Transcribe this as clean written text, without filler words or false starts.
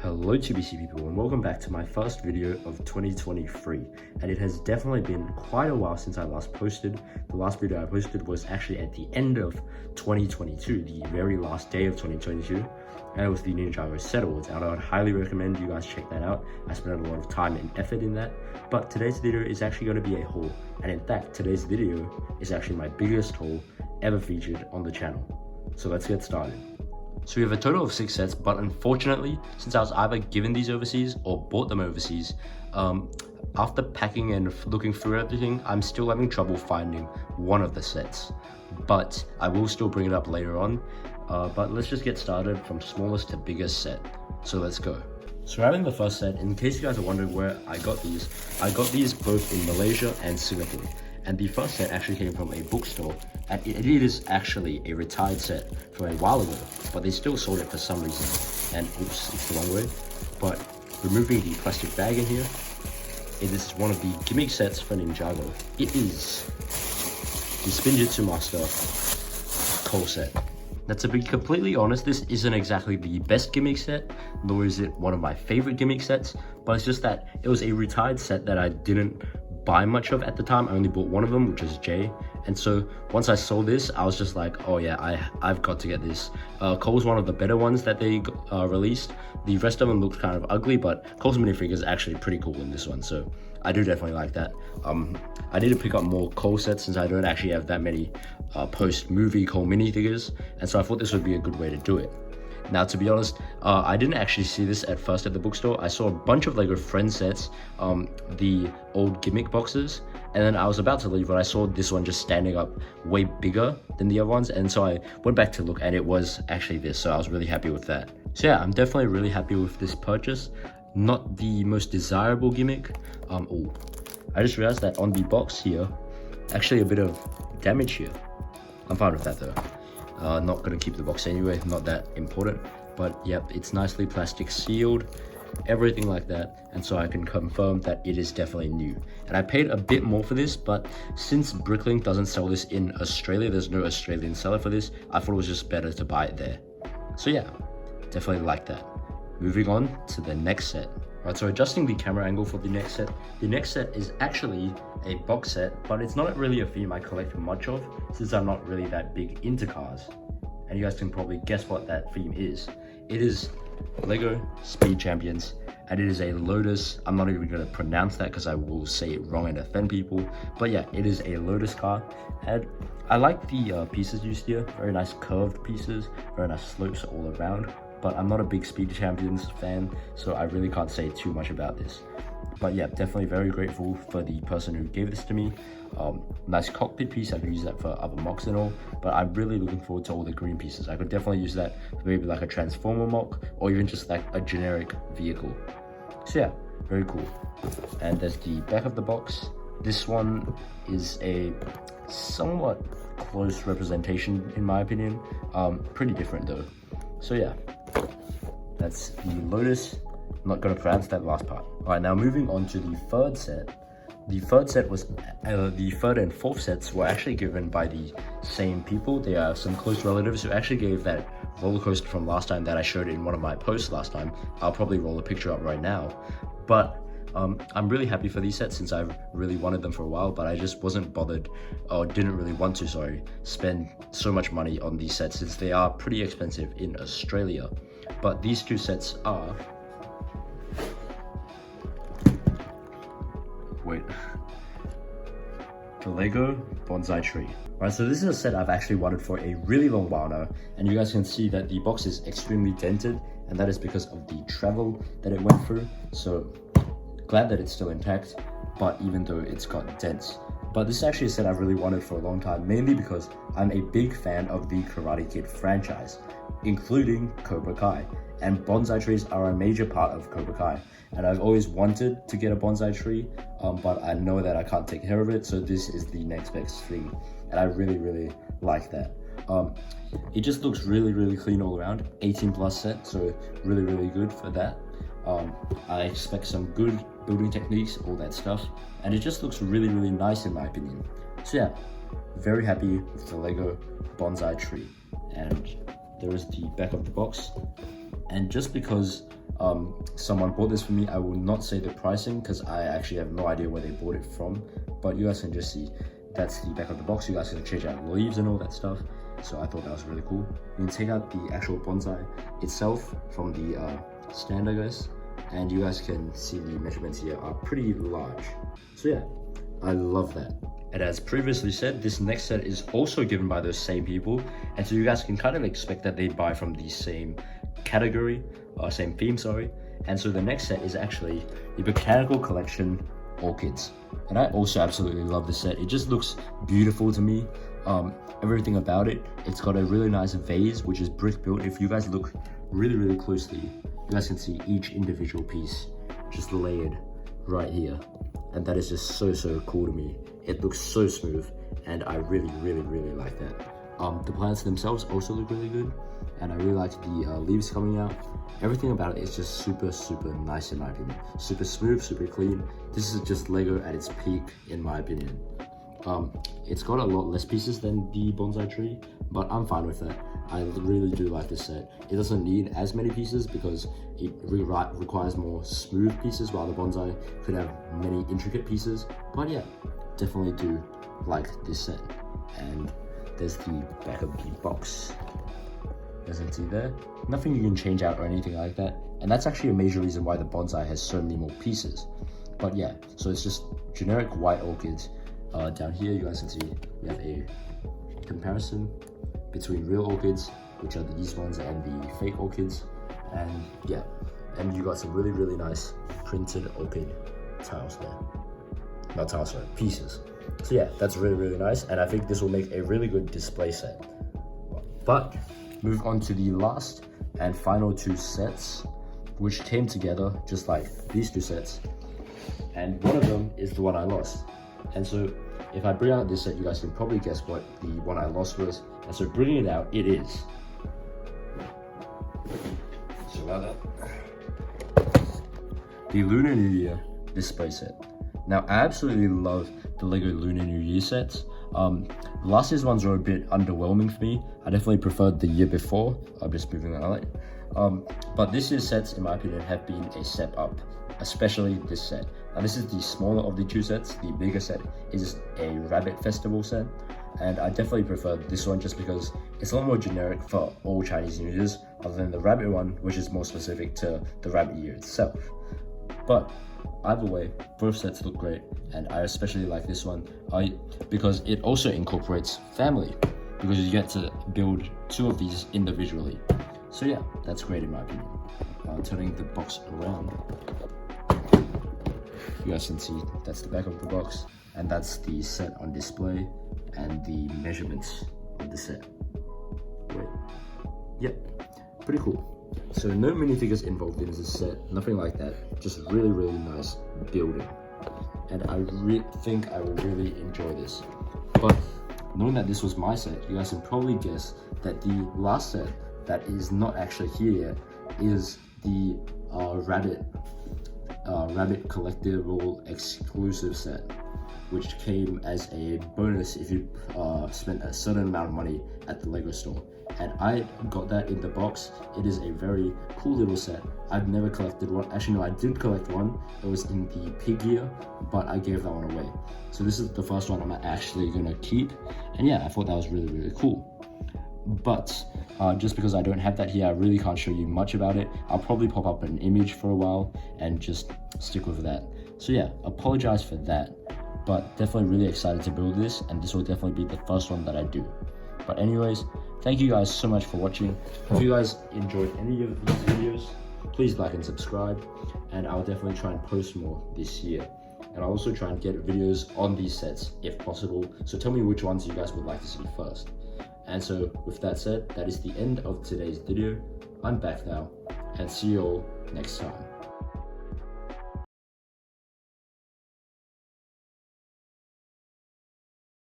Hello TBC people, and welcome back to my first video of 2023, and it has definitely been quite a while since I last posted. The last video I posted was actually at the end of 2022, the very last day of 2022, and it was the Ninjago Set Awards, and I would highly recommend you guys check that out. I spent a lot of time and effort in that, but today's video is actually going to be a haul, and in fact today's video is actually my biggest haul ever featured on the channel. So let's get started. So we have a total of 6 sets, but unfortunately, since I was either given these overseas or bought them overseas, after packing and looking through everything, I'm still having trouble finding one of the sets. But I will still bring it up later on. But let's just get started from smallest to biggest set. So let's go. So having the first set, in case you guys are wondering where I got these both in Malaysia and Singapore. And the first set actually came from a bookstore, and it is actually a retired set from a while ago, but they still sold it for some reason. And oops, it's the wrong way. But removing the plastic bag in here, it is one of the gimmick sets for Ninjago. It is the Spinjitzu Master Cole set. Now, to be completely honest, this isn't exactly the best gimmick set, nor is it one of my favorite gimmick sets, but it's just that it was a retired set that I didn't buy much of at the time. I only bought one of them, which is Jay, and so once I saw this, I was just like, oh yeah, I've got to get this. Cole's one of the better ones that they released. The rest of them looked kind of ugly, but Cole's minifigure is actually pretty cool in this one, so I do definitely like that. I need to pick up more Cole sets since I don't actually have that many post-movie Cole minifigures, and so I thought this would be a good way to do it. Now, to be honest, I didn't actually see this at first at the bookstore. I saw a bunch of LEGO Friends sets, the old gimmick boxes, and then I was about to leave, but I saw this one just standing up way bigger than the other ones, and so I went back to look, and it was actually this, so I was really happy with that. So yeah, I'm definitely really happy with this purchase. Not the most desirable gimmick. Oh, I just realized that on the box here, actually a bit of damage here. I'm fine with that though. Not gonna keep the box anyway, not that important, but yep, it's nicely plastic sealed, everything like that, and so I can confirm that it is definitely new. And I paid a bit more for this, but since Bricklink doesn't sell this in Australia, there's no Australian seller for this, I thought it was just better to buy it there. So yeah, definitely like that. Moving on to the next set. Right, so adjusting the camera angle for the next set. The next set is actually a box set, but it's not really a theme I collect much of, since I'm not really that big into cars. And you guys can probably guess what that theme is. It is LEGO Speed Champions, and it is a Lotus. I'm not even going to pronounce that because I will say it wrong and offend people. But yeah, it is a Lotus car, and I like the pieces used here. Very nice curved pieces, very nice slopes all around. But I'm not a big Speed Champions fan, so I really can't say too much about this. But yeah, definitely very grateful for the person who gave this to me. Nice cockpit piece, I can use that for other mocks and all, but I'm really looking forward to all the green pieces. I could definitely use that for maybe like a Transformer mock, or even just like a generic vehicle. So yeah, very cool. And there's the back of the box. This one is a somewhat close representation in my opinion. Pretty different though. So yeah, that's the Lotus. I'm not going to pronounce that last part. Alright, now moving on to the third set. The third set was, the third and fourth sets were actually given by the same people. They are some close relatives who actually gave that roller coaster from last time that I showed in one of my posts last time. I'll probably roll a picture up right now. But I'm really happy for these sets since I've really wanted them for a while, but I just wasn't bothered, or didn't really want to, sorry, spend so much money on these sets since they are pretty expensive in Australia. But these two sets are... Wait. The LEGO Bonsai Tree. Right, so this is a set I've actually wanted for a really long while now, and you guys can see that the box is extremely dented, and that is because of the travel that it went through. So glad that it's still intact, but even though it's got dents. But this is actually a set I've really wanted for a long time, mainly because I'm a big fan of the Karate Kid franchise, including Cobra Kai. And bonsai trees are a major part of Cobra Kai. And I've always wanted to get a bonsai tree, but I know that I can't take care of it, so this is the next best thing. And I really, really like that. It just looks really, really clean all around. 18 plus set, so really, really good for that. I expect some good building techniques, all that stuff, and it just looks really, really nice in my opinion. So yeah, very happy with the LEGO Bonsai Tree. And there is the back of the box. And just because someone bought this for me, I will not say the pricing because I actually have no idea where they bought it from, but you guys can just see that's the back of the box. You guys can change out leaves and all that stuff, so I thought that was really cool. You can take out the actual bonsai itself from the stand, I guess, and you guys can see the measurements here are pretty large. So yeah, I love that. And as previously said, this next set is also given by those same people, and so you guys can kind of expect that they buy from the same category, or same theme, sorry. And so the next set is actually the Botanical Collection Orchids, and I also absolutely love this set. It just looks beautiful to me. Everything about it, it's got a really nice vase which is brick built. If you guys look really closely, you guys can see each individual piece just layered right here, and that is just so cool to me. It looks so smooth, and I really like that. The plants themselves also look really good, and I really like the leaves coming out. Everything about it is just super nice in my opinion. Super smooth, super clean. This is just Lego at its peak in my opinion. It's got a lot less pieces than the bonsai tree, but I'm fine with that. I really do like this set. It doesn't need as many pieces because it requires more smooth pieces, while the bonsai could have many intricate pieces. But yeah, definitely do like this set. And there's the back of the box. As you can see there, nothing you can change out or anything like that. And that's actually a major reason why the bonsai has so many more pieces. But yeah, so it's just generic white orchids. Down here, you guys can see we have a comparison between real orchids, which are these ones, and the fake orchids. And yeah, and you got some really nice printed orchid tiles there. Not tiles, sorry, pieces. So yeah, that's really nice, and I think this will make a really good display set. But move on to the last and final two sets, which came together just like these two sets, and one of them is the one I lost. And so if I bring out this set, you guys can probably guess what the one I lost was. And so bringing it out, it is, so about that, the Lunar New Year display set. Now I absolutely love the Lego Lunar New Year sets. Last year's ones were a bit underwhelming for me. I definitely preferred the year before. I'm just moving that light. But this year's sets, in my opinion, have been a step up, especially this set. Now this is the smaller of the two sets. The bigger set is a Rabbit Festival set, and I definitely prefer this one just because it's a lot more generic for all Chinese New Years, other than the Rabbit one, which is more specific to the Rabbit year itself. But either way, both sets look great, and I especially like this one because it also incorporates family, because you get to build two of these individually. So yeah, that's great in my opinion. Turning the box around, you guys can see that's the back of the box, and that's the set on display and the measurements of the set. Wait, yep, pretty cool. So no minifigures involved in this set, nothing like that, just really nice building, and I think I will really enjoy this. But knowing that this was my set, you guys can probably guess that the last set that is not actually here yet is the Rabbit Collectible Exclusive set, which came as a bonus if you spent a certain amount of money at the Lego store. And I got that in the box. It is a very cool little set. I've never collected one. Actually, no, I did collect one. It was in the pig year, but I gave that one away. So this is the first one I'm actually gonna keep. And yeah, I thought that was really cool. But just because I don't have that here, I really can't show you much about it. I'll probably pop up an image for a while and just stick with that. So yeah, apologize for that, but definitely really excited to build this, and this will definitely be the first one that I do. But anyways, thank you guys so much for watching. If you guys enjoyed any of these videos, please like and subscribe, and I'll definitely try and post more this year. And I'll also try and get videos on these sets if possible, so tell me which ones you guys would like to see first. And so with that said, that is the end of today's video. I'm back now, and see you all next time.